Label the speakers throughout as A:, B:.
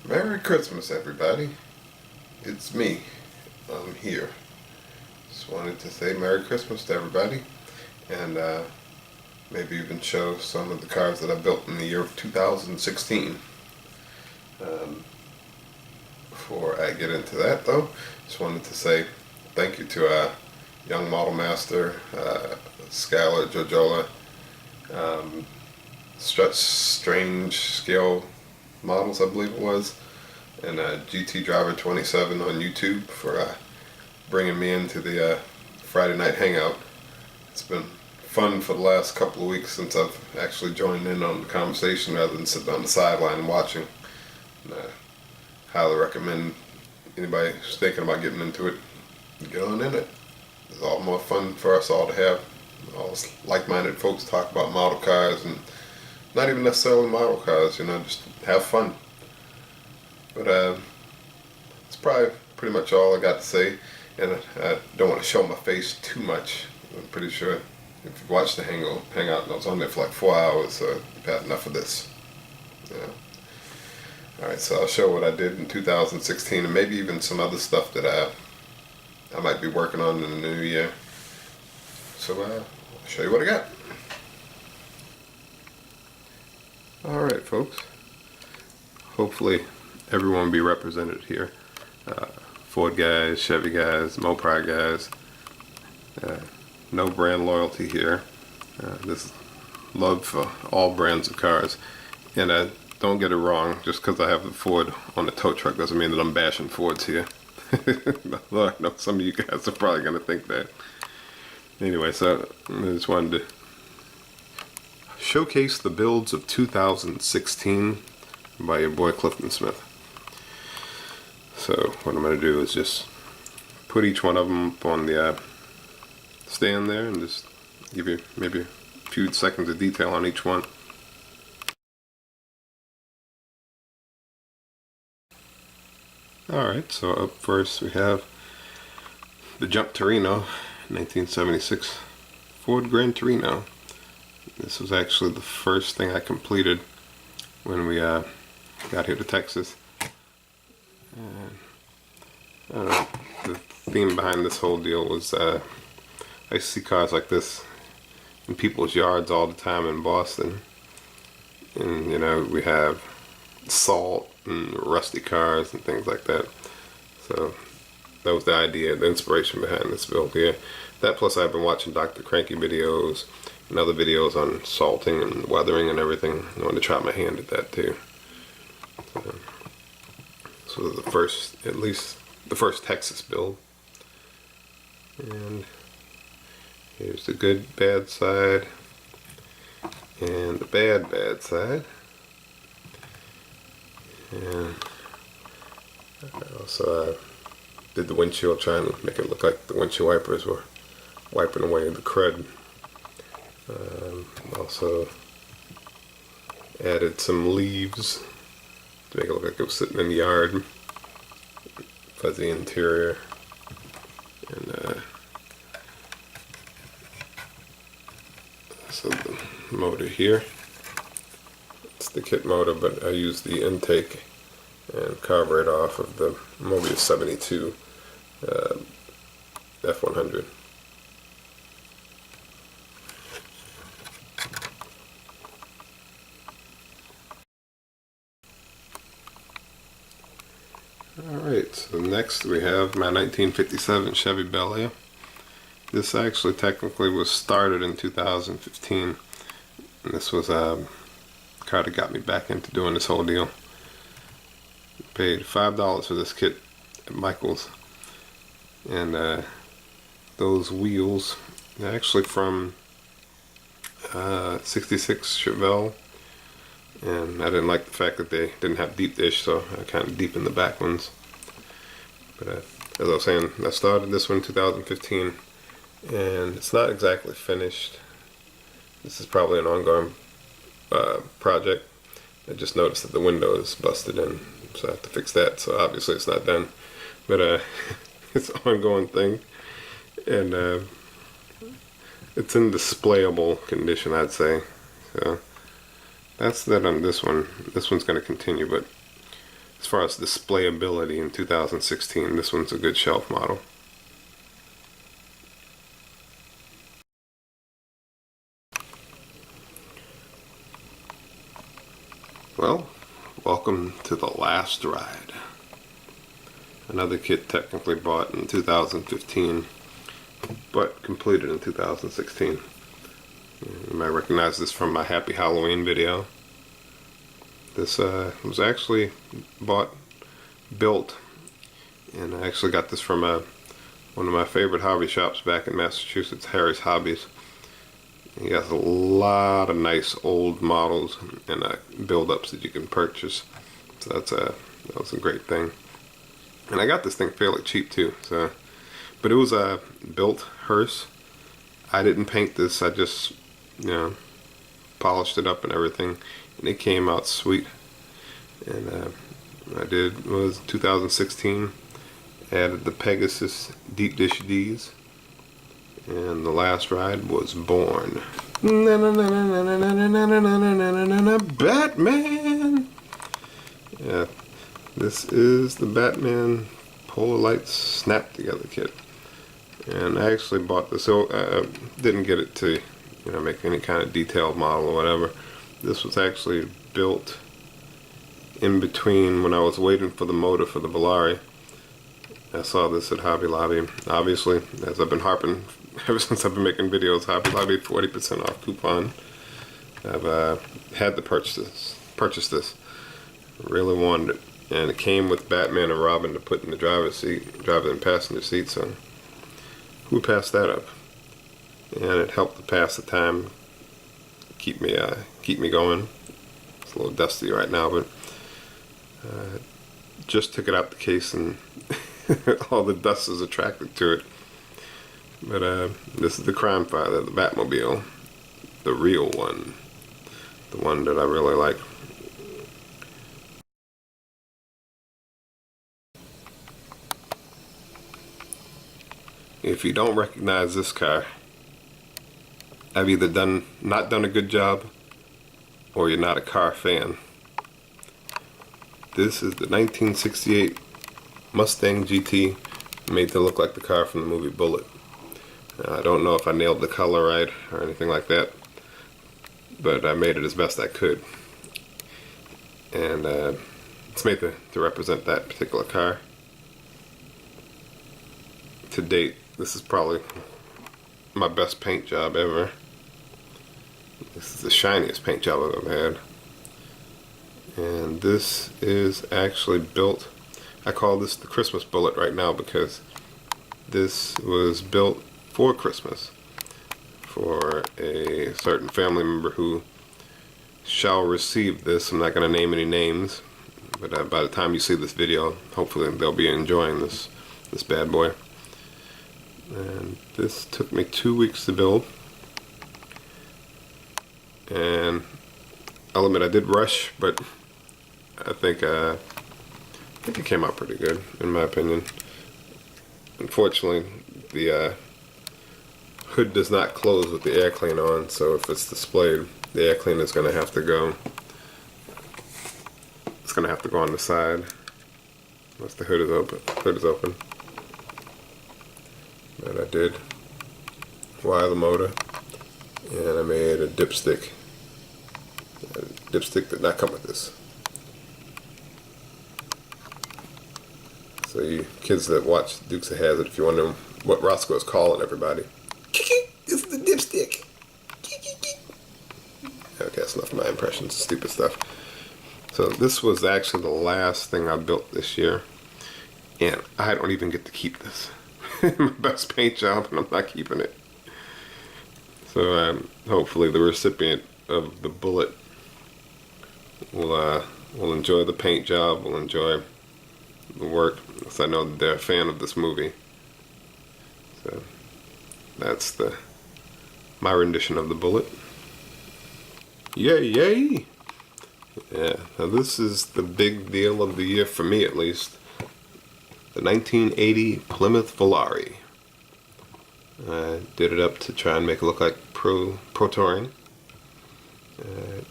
A: Merry Christmas, everybody. It's me. I'm here. Just wanted to say Merry Christmas to everybody, and maybe even show some of the cars that I built in the year of 2016. Before I get into that, though, just wanted to say thank you to young model master Skylar Jojola, Strutts Strange Scale Models, I believe it was, and GT Driver 27 on YouTube for bringing me into the Friday night hangout. It's been fun for the last couple of weeks since I've actually joined in on the conversation rather than sitting on the sideline and watching. And I highly recommend anybody who's thinking about getting into it, get on in it. It's all more fun for us all to have. All like-minded folks talk about model cars, and not even necessarily model cars, just have fun. But it's probably pretty much all I got to say, and I don't want to show my face too much. I'm pretty sure if you watched the Hangout and I was on there for like 4 hours, you've had enough of this. Alright, so I'll show what I did in 2016 and maybe even some other stuff that I might be working on in the new year. So I'll show you what I got. Alright, folks. Hopefully everyone will be represented here. Ford guys, Chevy guys, Mopar guys. No brand loyalty here. This love for all brands of cars. And don't get it wrong, just because I have the Ford on the tow truck doesn't mean that I'm bashing Fords here. I know some of you guys are probably going to think that. Anyway, so I just wanted to showcase the builds of 2016 by your boy Clifton Smith. So what I'm going to do is just put each one of them up on the stand there and just give you maybe a few seconds of detail on each one. Alright, so up first we have the Jump Torino 1976 Ford Grand Torino. This was actually the first thing I completed when we got here to Texas. And, the theme behind this whole deal was I used to see cars like this in people's yards all the time in Boston. And we have salt and rusty cars and things like that. So that was the idea, the inspiration behind this build here. That plus I've been watching Dr. Cranky videos and other videos on salting and weathering and everything. I wanted to try my hand at that too. So the first, at least the first Texas build. And here's the good bad side and the bad side. And I also did the windshield, trying to make it look like the windshield wipers were wiping away the crud. Also added some leaves to make it look like it was sitting in the yard. Fuzzy interior. And so the motor here. It's the kit motor, but I used the intake and carburetor off of the Mobius 72 F100. Alright, so next we have my 1957 Chevy Bel Air. This actually technically was started in 2015. And this was a car that got me back into doing this whole deal. Paid $5 for this kit at Michael's. And those wheels, they're actually from 66 Chevelle. And I didn't like the fact that they didn't have deep dish, so I kind of deepened the back ones. But as I was saying, I started this one in 2015, and it's not exactly finished. This is probably an ongoing project. I just noticed that the window is busted in, so I have to fix that. So obviously it's not done, but it's an ongoing thing, and it's in displayable condition, I'd say. So that's that on this one. This one's going to continue, but as far as displayability in 2016, this one's a good shelf model. Well, welcome to the last ride. Another kit technically bought in 2015, but completed in 2016. You might recognize this from my Happy Halloween video. This was actually built, and I actually got this from one of my favorite hobby shops back in Massachusetts, Harry's Hobbies. He has a lot of nice old models and build-ups that you can purchase. So that was a great thing. And I got this thing fairly cheap too. So, but it was a built hearse. I didn't paint this. I just, polished it up and everything, and it came out sweet. And I did was 2016. Added the Pegasus deep dish D's. And the last ride was born. Batman! Yeah, this is the Batman Polar Lights Snap Together kit. And I actually bought this, so I didn't get it to, make any kind of detailed model or whatever. This was actually built in between when I was waiting for the motor for the Volare. I saw this at Hobby Lobby. Obviously, as I've been harping ever since I've been making videos, Hobby Lobby 40% off coupon. I've had to purchase this. Really wanted it, and it came with Batman and Robin to put in the driver and passenger seat. So who passed that up? And it helped to pass the time, keep me going. It's a little dusty right now, but just took it out the case and all the dust is attracted to it. But this is the Crime Fighter, the Batmobile, the real one, the one that I really like. If you don't recognize this car, I've either not done a good job, or you're not a car fan. This is the 1968 Mustang GT, made to look like the car from the movie Bullitt. I don't know if I nailed the color right or anything like that, but I made it as best I could. And it's made to represent that particular car. To date, this is probably my best paint job ever. This is the shiniest paint job I've ever had. And this is actually built, I call this the Christmas Bullitt right now because this was built for Christmas for a certain family member who shall receive this. I'm not going to name any names, but by the time you see this video, hopefully they'll be enjoying this bad boy. And this took me 2 weeks to build, and I'll admit I did rush, but I think it came out pretty good in my opinion. Unfortunately, the hood does not close with the air clean on, so if it's displayed, the air clean is going to have to go. It's going to have to go on the side once the hood is open. But I did wire the motor, and I made a dipstick. A dipstick did not come with this. So you kids that watch Dukes of Hazzard, if you're wondering what Roscoe is calling everybody, this is the dipstick. Okay, that's enough of my impressions of stupid stuff. So this was actually the last thing I built this year, and I don't even get to keep this. My best paint job, and I'm not keeping it. So hopefully the recipient of the Bullitt will enjoy the paint job, will enjoy the work, because I know that they're a fan of this movie. So that's my rendition of the Bullitt. Yay, yay! Yeah, now this is the big deal of the year for me, at least. The 1980 Plymouth Volare. I did it up to try and make it look like Pro Touring. It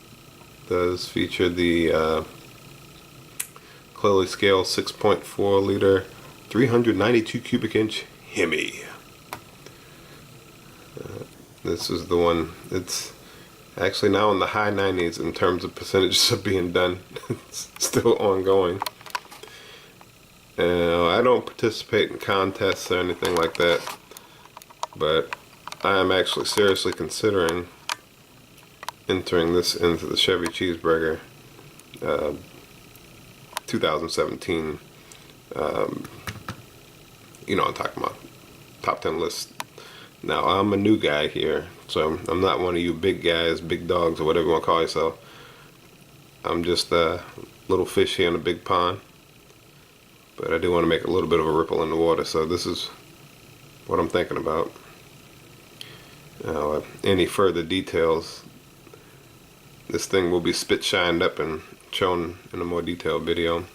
A: does feature the clearly scale 6.4 liter, 392 cubic inch Hemi. This is the one. It's actually now in the high 90s in terms of percentages of being done. It's still ongoing. I don't participate in contests or anything like that, but I am actually seriously considering entering this into the Chevy Cheeseburger 2017. You know what I'm talking about. Top 10 list. Now, I'm a new guy here, so I'm not one of you big guys, big dogs, or whatever you want to call yourself. I'm just a little fish here in a big pond. But I do want to make a little bit of a ripple in the water, so this is what I'm thinking about. Now, any further details, this thing will be spit shined up and shown in a more detailed video.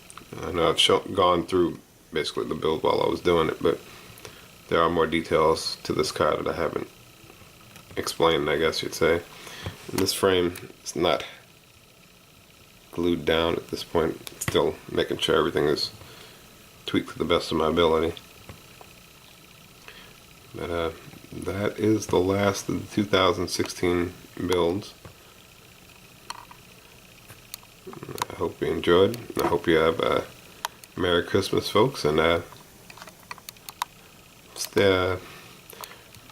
A: I know I've gone through basically the build while I was doing it, but there are more details to this car that I haven't explained, I guess you'd say. And this frame is not glued down at this point. Still making sure everything is tweaked to the best of my ability. But that is the last of the 2016 builds. I hope you enjoyed. I hope you have a Merry Christmas, folks, and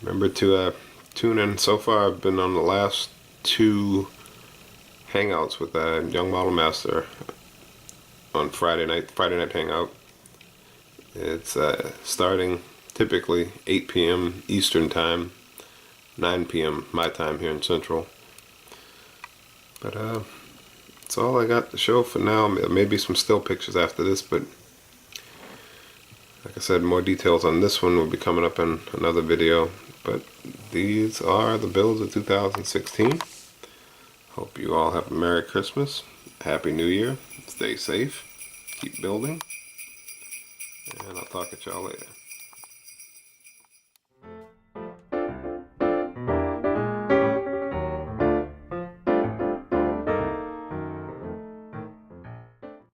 A: remember to tune in. So far I've been on the last 2 Hangouts with Young Model Master on Friday night Hangout. It's starting typically 8 p.m. Eastern time, 9 p.m. my time here in Central. But that's all I got to show for now. Maybe some still pictures after this, but like I said, more details on this one will be coming up in another video. But these are the builds of 2016. Hope you all have a Merry Christmas, Happy New Year, stay safe, keep building, and I'll talk at y'all later.